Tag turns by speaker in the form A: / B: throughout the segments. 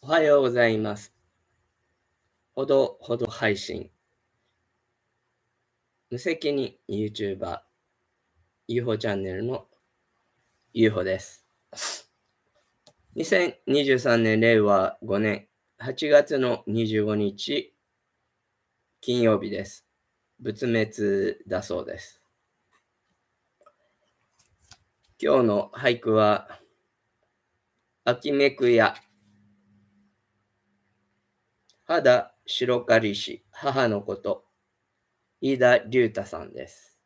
A: おはようございます。ほどほど配信。無責任 YouTuber UFO チャンネルの UFO です。2023年令和5年8月の25日金曜日です。仏滅だそうです。今日の俳句は秋めくや肌白刈りし母のこと、飯田龍太さんです。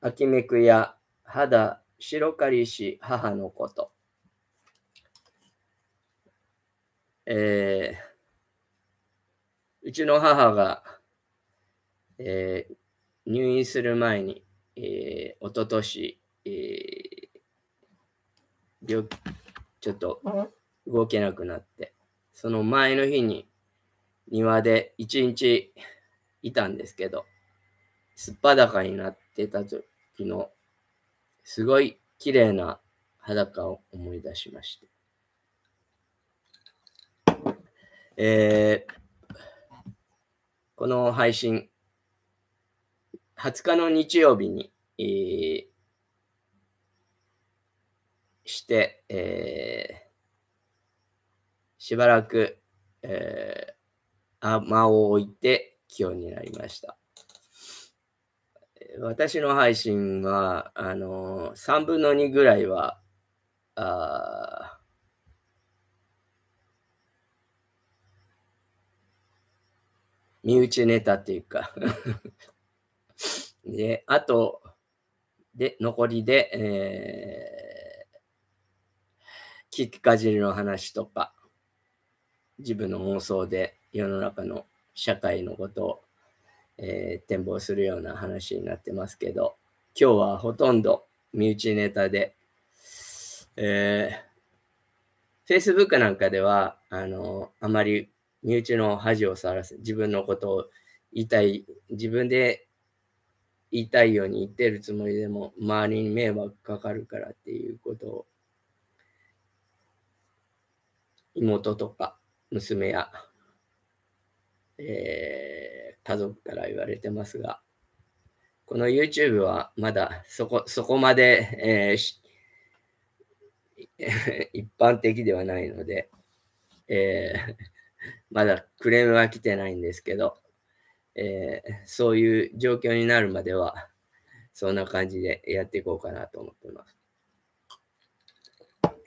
A: 秋めくや肌白刈りし母のこと。うちの母が、入院する前に、一昨年、ちょっと動けなくなって、その前の日に庭で一日いたんですけど、すっぱだかになってた時の、すごい綺麗な裸を思い出しまして、この配信、20日の日曜日に、して、しばらく、間を置いて今日になりました。私の配信は3分の2ぐらいは身内ネタっていうかで、あとで残りで、聞きかじりの話とか自分の妄想で世の中の社会のことを、展望するような話になってますけど、今日はほとんど身内ネタで、Facebook なんかではあまり身内の恥をさらす、自分のことを自分で言いたいように言ってるつもりでも周りに迷惑かかるからっていうことを妹とか娘や、家族から言われてますが、この YouTube はまだそこまで、一般的ではないので、まだクレームは来てないんですけど、そういう状況になるまではそんな感じでやっていこうかなと思ってます。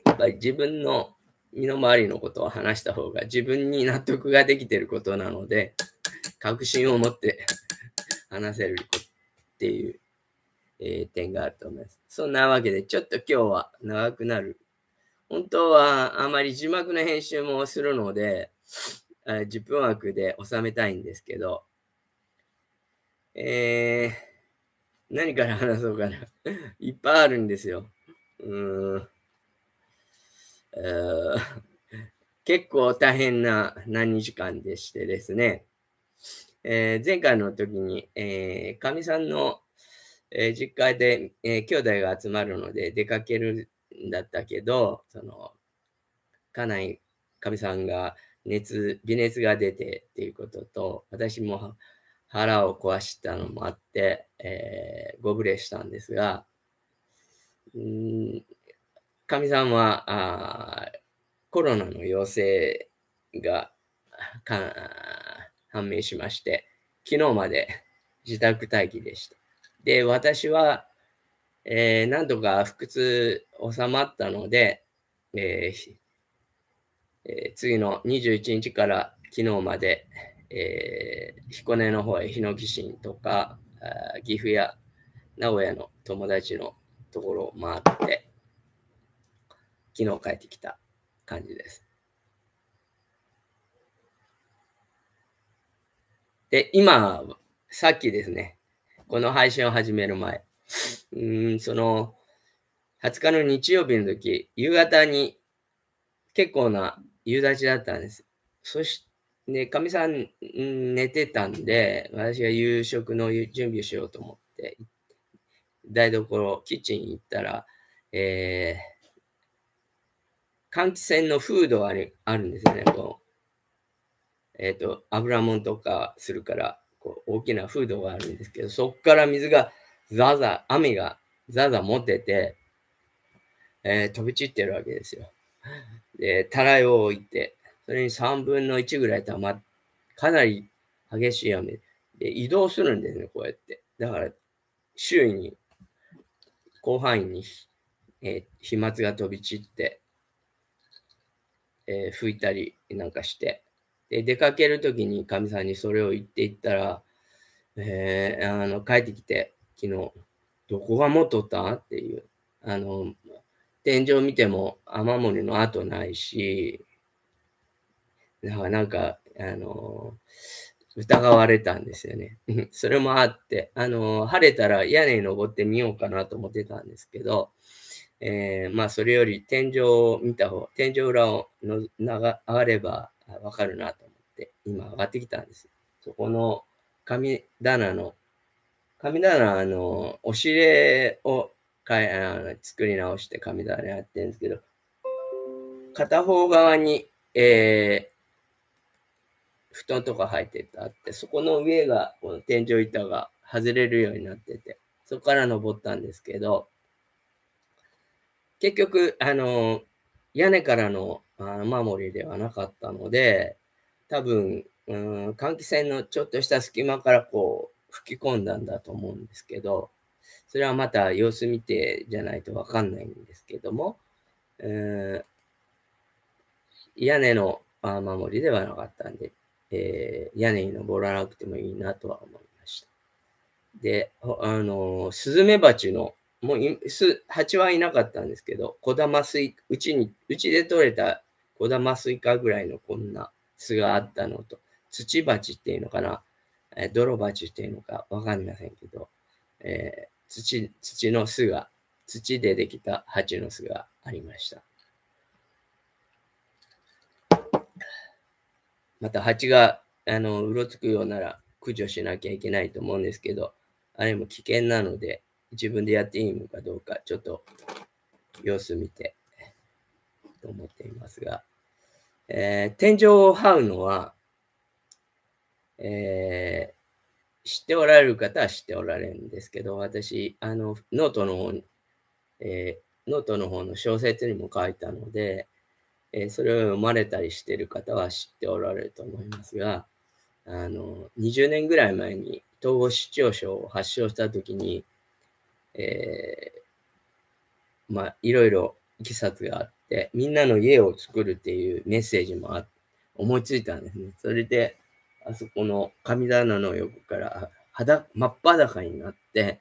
A: やっぱり自分の身の回りのことを話した方が自分に納得ができていることなので、確信を持って話せるっていう、点があると思います。そんなわけでちょっと今日は長くなる。本当はあまり字幕の編集もするので、10分枠で収めたいんですけど、何から話そうかな。いっぱいあるんですよ。結構大変な何日間でしてですね、前回の時に、かみさんの、実家で、兄弟が集まるので出かけるんだったけど、家内、かみさんが微熱が出てっていうことと、私も腹を壊したのもあって、ご無礼したんですが、かみさんはコロナの陽性が判明しまして、昨日まで自宅待機でした。で、私は、なんとか腹痛収まったので、次の21日から昨日まで、彦根の方へ日野寄進とか岐阜や名古屋の友達のところを回って昨日帰ってきた感じです。で、今さっきですね、この配信を始める前、その20日の日曜日の時、夕方に結構な夕立だったんです。そして、かみさん寝てたんで、私が夕食の準備をしようと思って、台所、キッチンに行ったら、換気扇のフードがあるんですよね。油もんとかするから、大きなフードがあるんですけど、そこから水が雨がザーザー持ってて、飛び散ってるわけですよ。で、たらいを置いて、それに3分の1ぐらいかなり激しい雨で移動するんですね、こうやって。だから、周囲に、広範囲に、飛沫が飛び散って、拭いたりなんかして、で、出かけるときにかみさんにそれを言っていったら、帰ってきて、昨日、どこが持っとったっていう。天井見ても雨漏りの跡ないし、なんか、疑われたんですよね。それもあって、晴れたら屋根に登ってみようかなと思ってたんですけど、まあ、それより天井を見た方、天井裏を上がればわかるなと思って、今上がってきたんです。そこの神棚、押し入れを作り直して神棚やってるんですけど、片方側に、布団とか入ってあって、そこの上が、この天井板が外れるようになってて、そこから登ったんですけど、結局、屋根からの守りではなかったので、多分、換気扇のちょっとした隙間から吹き込んだんだと思うんですけど、それはまた様子見てじゃないとわかんないんですけども、屋根の守りではなかったんで、屋根に登らなくてもいいなとは思いました。で、スズメバチの、もう蜂はいなかったんですけど、うちで採れた小玉スイカぐらいのこんな巣があったのと、土鉢っていうのかな、泥鉢っていうのかわかりませんけど、土の巣が、土でできた蜂の巣がありました。また蜂が、うろつくようなら駆除しなきゃいけないと思うんですけど、あれも危険なので、自分でやっていいのかどうか、ちょっと様子見て、と思っていますが、天井を這うのは、知っておられる方は知っておられるんですけど、私、ノートの方の小説にも書いたので、それを読まれたりしている方は知っておられると思いますが、20年ぐらい前に統合失調症を発症したときに、まあ、いろいろいきさつがあって、みんなの家を作るっていうメッセージも思いついたんですね。それで、あそこの神棚の横から真っ裸になって、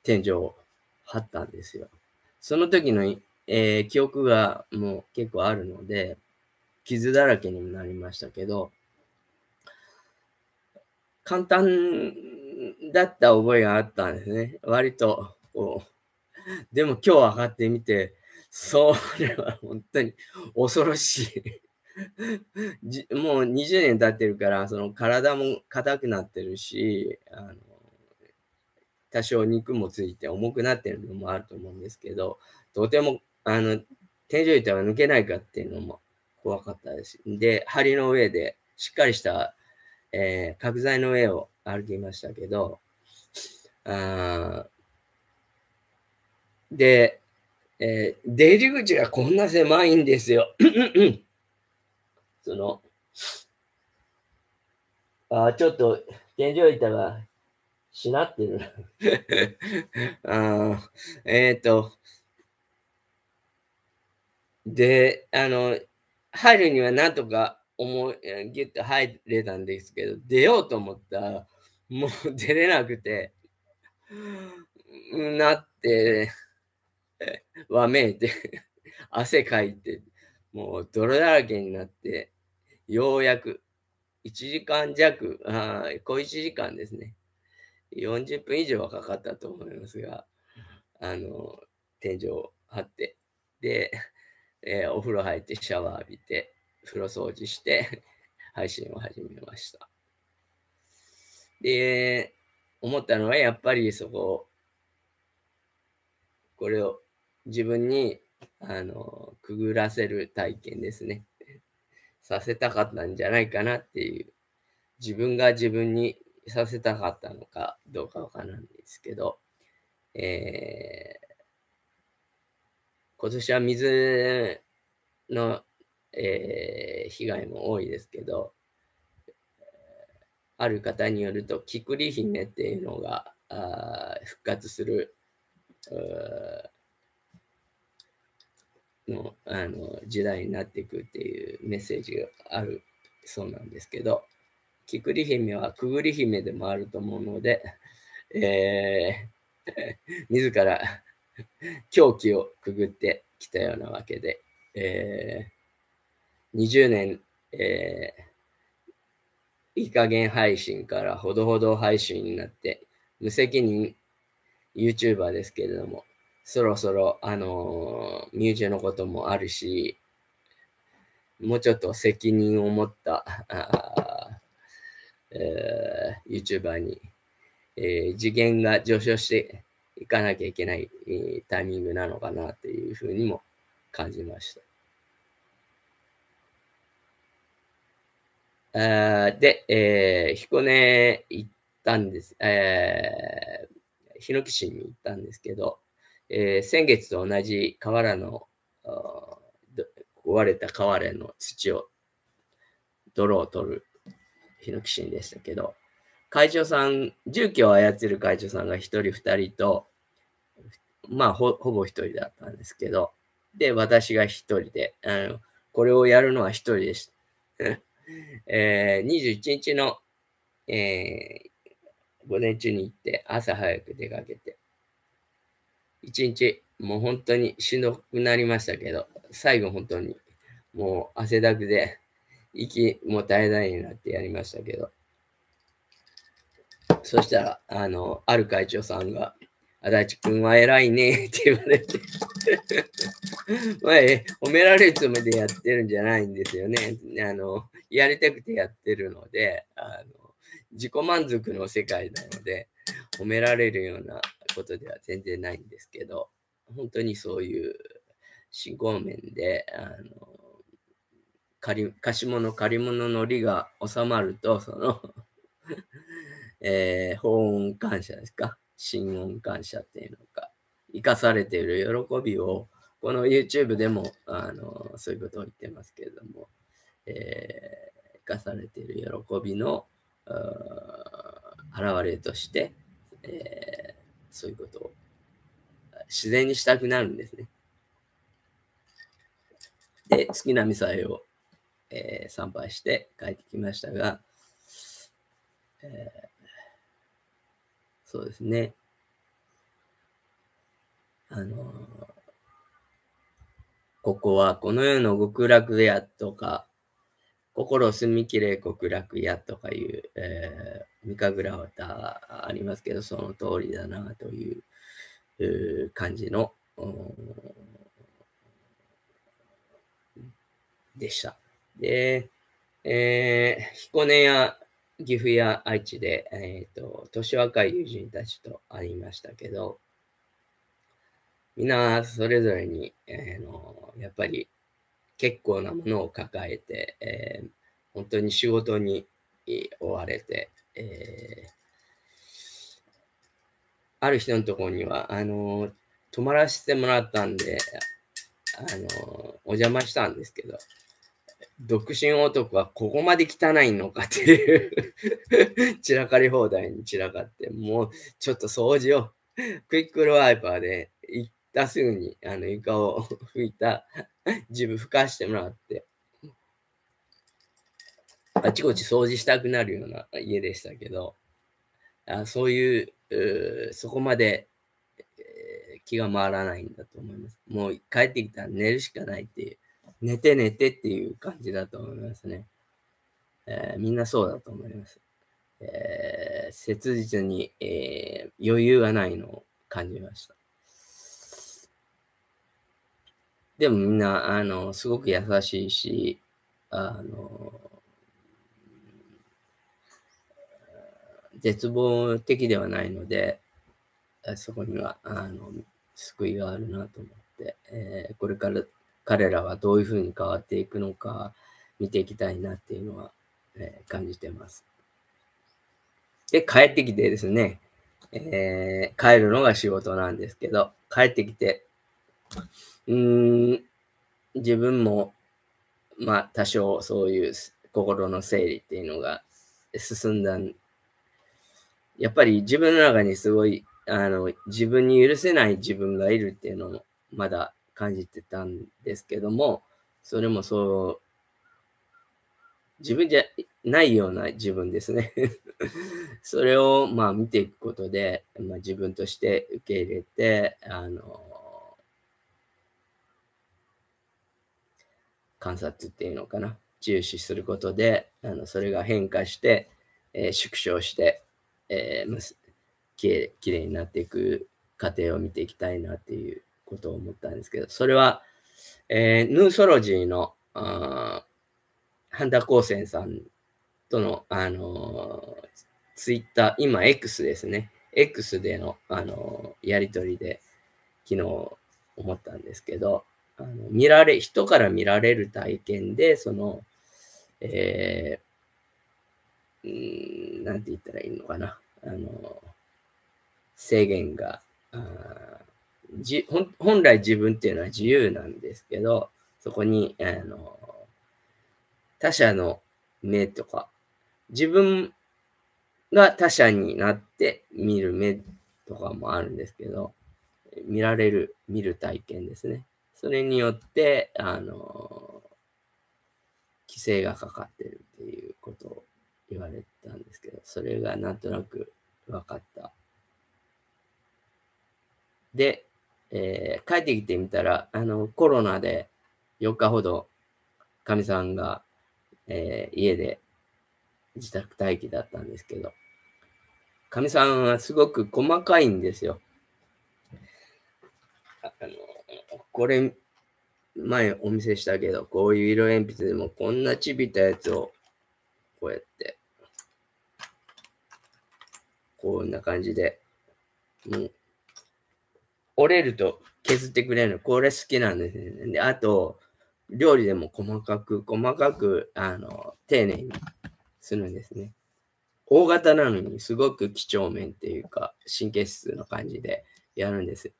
A: 天井を張ったんですよ。その時の、記憶がもう結構あるので、傷だらけになりましたけど、簡単だった覚えがあったんですね。割と、でも今日上がってみて、それは本当に恐ろしい。もう20年経ってるから、その体も硬くなってるし、多少肉もついて重くなってるのもあると思うんですけど、とても、天井板が抜けないかっていうのも怖かったです。で、梁の上でしっかりした、角材の上を歩きましたけど、で、出入り口がこんな狭いんですよ。その、ちょっと天井板がしなってる。で、入るにはなんとかギュッと入れたんですけど、出ようと思ったら、もう出れなくて、なって、わめいて、汗かいて、もう泥だらけになって、ようやく1時間弱、小1時間ですね。40分以上はかかったと思いますが、天井を張って、で、お風呂入ってシャワー浴びて、風呂掃除して配信を始めました。で、思ったのはやっぱりこれを自分にくぐらせる体験ですね。させたかったんじゃないかなっていう、自分が自分にさせたかったのかどうかわからないんですけど、今年は水の、被害も多いですけど、ある方によると、キクリ姫っていうのが復活する時代になっていくっていうメッセージがあるそうなんですけど、キクリ姫はくぐり姫でもあると思うので、自ら狂気をくぐってきたようなわけで、20年、いい加減配信からほどほど配信になって、無責任 YouTuber ですけれども、そろそろ、身内のこともあるし、もうちょっと責任を持ったYouTuber に、次元が上昇していかなきゃいけない、タイミングなのかなというふうにも感じました。で、彦根行ったんです。日野基市に行ったんですけど、先月と同じ河原の壊れた河原の土を泥を取る日野基市でしたけど、会長さん、重機を操る会長さんが一人二人と、まあほぼ一人だったんですけど、で、私が一人で、これをやるのは一人でした。21日の、午前中に行って、朝早く出かけて、一日、もう本当にしんどくなりましたけど、最後本当に、もう汗だくで、息も絶えないになってやりましたけど、そしたら、ある会長さんが、足立くんは偉いねって言われて褒められるつもりでやってるんじゃないんですよね。やりたくてやってるので、自己満足の世界なので、褒められるようなことでは全然ないんですけど、本当にそういう信仰面で、貸し物、借り物の利が収まると、法恩感謝ですか、心恩感謝っていうのか、生かされている喜びを、この YouTube でもそういうことを言ってますけれども、生かされている喜びの現れとして、そういうことを自然にしたくなるんですね。で、好きなミサイルを、参拝して帰ってきましたが、そうですね。ここはこの世の極楽屋とか、心澄みきれ極楽屋とかいう、三神楽歌ありますけど、その通りだなという感じの、でした。で、彦根や岐阜や愛知で、年若い友人たちと会いましたけど、みんなそれぞれに、やっぱり結構なものを抱えて、本当に仕事に追われて、ある人のところには、泊まらせてもらったんで、お邪魔したんですけど、独身男はここまで汚いのかっていう散らかり放題に散らかって、もうちょっと掃除をクイックルワイパーで行ったすぐに床を拭いた自分拭かしてもらって、あちこち掃除したくなるような家でしたけど、そういう、そこまで、気が回らないんだと思います。もう帰ってきたら寝るしかないっていう、寝て寝てっていう感じだと思いますね。みんなそうだと思います。切実に、余裕がないのを感じました。でもみんな、すごく優しいし、絶望的ではないので、そこには、救いがあるなと思う。て、これから彼らはどういうふうに変わっていくのか見ていきたいなっていうのは、感じてます。で、帰ってきてですね、帰るのが仕事なんですけど、帰ってきて、自分も、まあ、多少そういう心の整理っていうのが進んだやっぱり自分の中にすごい、自分に許せない自分がいるっていうのもまだ感じてたんですけども、それもそう、自分じゃないような自分ですね。それをまあ見ていくことで、まあ、自分として受け入れて、観察っていうのかな、注視することで、それが変化して、縮小して、きれいになっていく過程を見ていきたいなっていうことを思ったんですけど、それは、ヌーソロジーの半田光線さんとの、ツイッター、今 X ですね。X での、やりとりで昨日思ったんですけど、人から見られる体験で、その、なんて言ったらいいのかな。制限が、本来自分っていうのは自由なんですけど、そこに、他者の目とか、自分が他者になって見る目とかもあるんですけど、見る体験ですね。それによって、規制がかかってるっていうことを言われたんですけど、それがなんとなく分かった。で、帰ってきてみたら、コロナで4日ほど、かみさんが、家で自宅待機だったんですけど、かみさんはすごく細かいんですよ。これ、前お見せしたけど、こういう色鉛筆でもこんなちびったやつを、こうやって、こんな感じで、もう、折れると削ってくれるの。これ好きなんですね。で、あと、料理でも細かく、丁寧にするんですね。大型なのにすごく几帳面っていうか、神経質な感じでやるんです。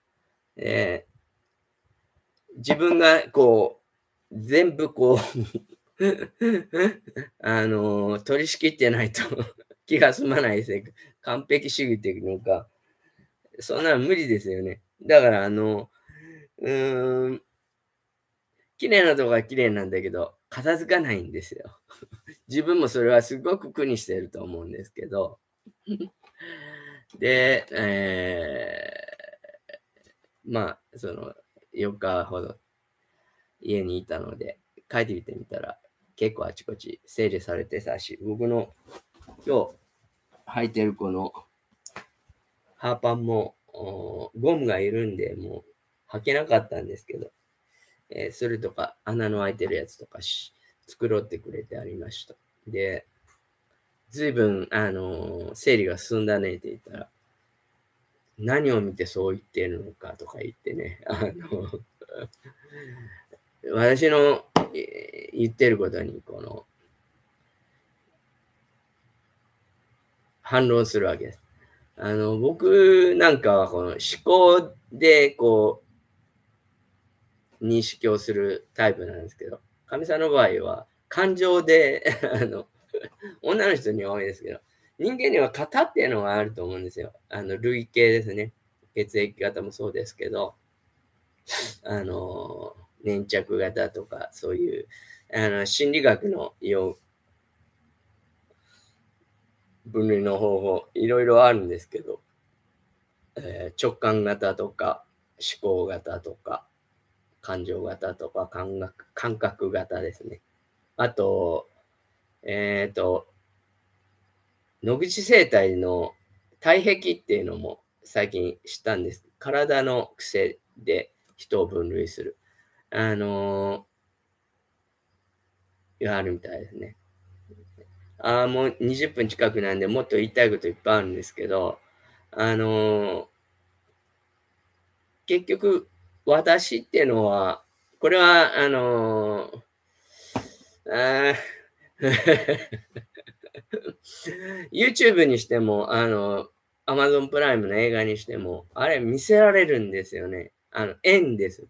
A: 自分がこう、全部こう取り仕切ってないと気が済まないですね。完璧主義っていうのか、そんなの無理ですよね。だから、綺麗なとこは綺麗なんだけど、片付かないんですよ。自分もそれはすごく苦にしてると思うんですけど。で、まあ、その、4日ほど家にいたので、帰ってきてみたら、結構あちこち整理されてたし、僕の今日履いてるこのハーパンも、ゴムがいるんで、もう履けなかったんですけど、それとか穴の開いてるやつとか繕ってくれてありました。で、随分、整理が進んだねって言ったら、何を見てそう言ってるのかとか言ってね、私の言ってることに、反論するわけです。僕なんかはこの思考で認識をするタイプなんですけど、かみさんの場合は感情で女の人には多いですけど、人間には型っていうのがあると思うんですよ。類型ですね。血液型もそうですけど、粘着型とか、そういう、心理学の分類の方法、いろいろあるんですけど、直感型とか、思考型とか、感情型とか、感覚型ですね。あと、野口生態の体壁っていうのも最近知ったんです。体の癖で人を分類する。があるみたいですね。もう20分近くなんで、もっと言いたいこといっぱいあるんですけど、結局、私っていうのは、これは、あYouTube にしても、Amazon プライムの映画にしても、あれ見せられるんですよね。円です。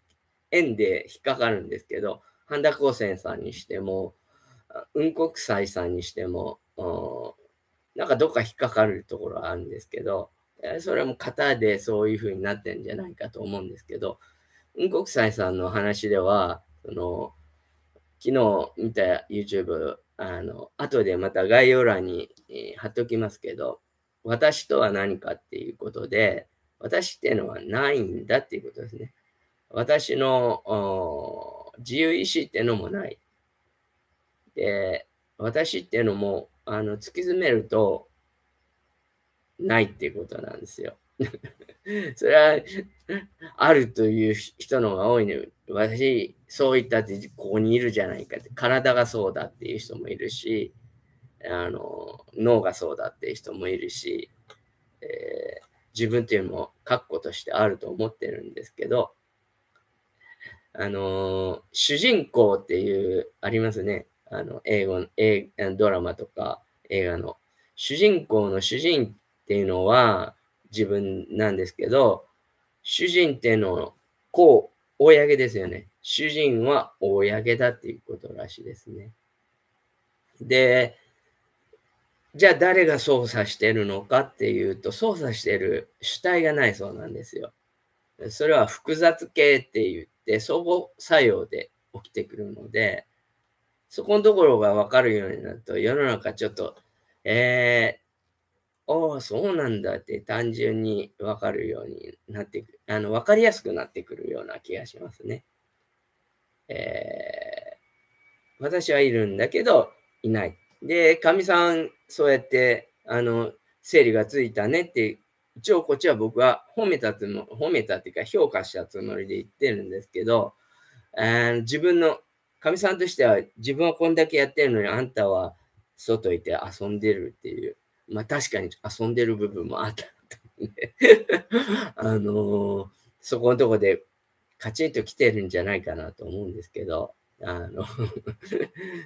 A: 円で引っかかるんですけど、半田高専さんにしても、雲国際さんにしても、なんかどっか引っかかるところがあるんですけど、それも型でそういう風になってんじゃないかと思うんですけど、雲国際さんの話では、昨日見た YouTube、後でまた概要欄に、貼っときますけど、私とは何かっていうことで、私っていうのはないんだっていうことですね。私の自由意志っていうのもない。で、私っていうのも、突き詰めると、ないっていうことなんですよ。それは、あるという人の方が多いね。私、そう言ったってここにいるじゃないかって、体がそうだっていう人もいるし、脳がそうだっていう人もいるし、自分っていうのも確固としてあると思ってるんですけど、主人公っていうありますね。ドラマとか映画の。主人公の主人っていうのは自分なんですけど、主人っていうのを、公ですよね。主人は公だっていうことらしいですね。で、じゃあ誰が操作してるのかっていうと、操作してる主体がないそうなんですよ。それは複雑系って言って、相互作用で起きてくるので、そこのところが分かるようになると、世の中ちょっと、ああ、そうなんだって単純に分かるようになっていく、分かりやすくなってくるような気がしますね。私はいるんだけど、いない。で、かみさん、そうやって、整理がついたねって、一応こっちは僕は褒めたっていうか評価したつもりで言ってるんですけど、かみさんとしては、自分はこんだけやってるのに、あんたは外行って遊んでるっていう、まあ確かに遊んでる部分もあったと思うんであのーそこのとこでカチンと来てるんじゃないかなと思うんですけど、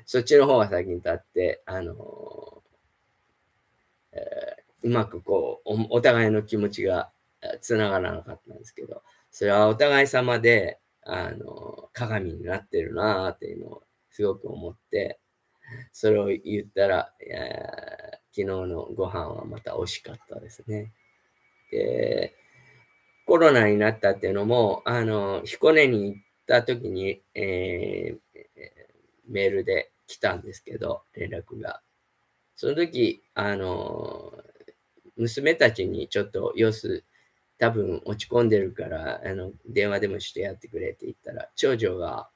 A: そっちの方が先に立って、うまくお互いの気持ちがつながらなかったんですけど、それはお互い様で、鏡になってるなっていうのをすごく思って、それを言ったら、昨日のご飯はまた美味しかったですね。で、コロナになったっていうのも、彦根に行った時に、メールで来たんですけど、連絡が。その時、娘たちにちょっと様子、多分落ち込んでるから、電話でもしてやってくれって言ったら、長女が、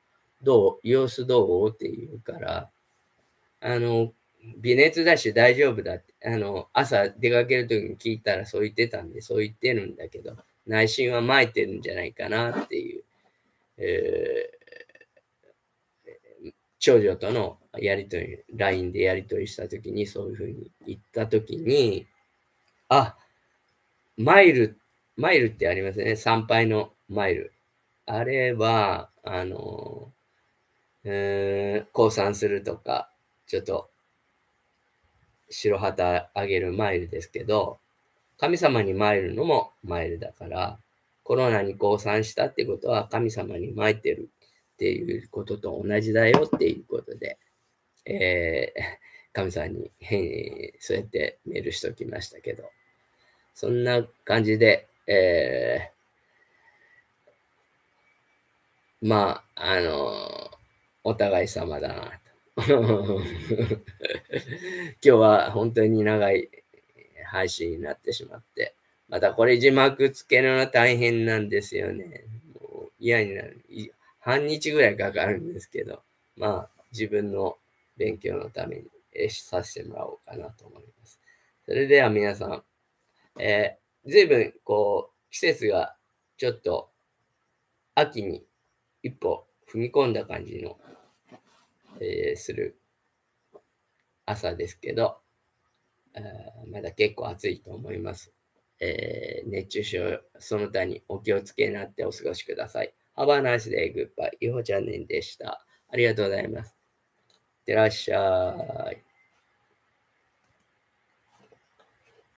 A: 様子どうって言うから、微熱だし大丈夫だって、朝出かけるときに聞いたらそう言ってたんで、そう言ってるんだけど、内心は撒いてるんじゃないかなっていう、え長女とのやりとり、LINE でやりとりしたときに、そういうふうに言ったときに、あ、マイルってありますね。参拝のマイル。あれは、降参するとか、ちょっと白旗あげるマイルですけど、神様に参るのもマイルだから、コロナに降参したってことは神様に参ってるっていうことと同じだよっていうことで、神さんにそうやってメールしときましたけど、そんな感じで、まあ、お互い様だなと。今日は本当に長い配信になってしまって、またこれ字幕つけるの大変なんですよね。もう嫌になる。半日ぐらいかかるんですけど、まあ、自分の勉強のためにさせてもらおうかなと思います。それでは皆さん、随分季節がちょっと秋に一歩踏み込んだ感じの、する朝ですけど、まだ結構暑いと思います。熱中症、その他にお気をつけになってお過ごしください。Have a nice day. Goodbye. いほちゃんねんでした。ありがとうございます。いってらっしゃい。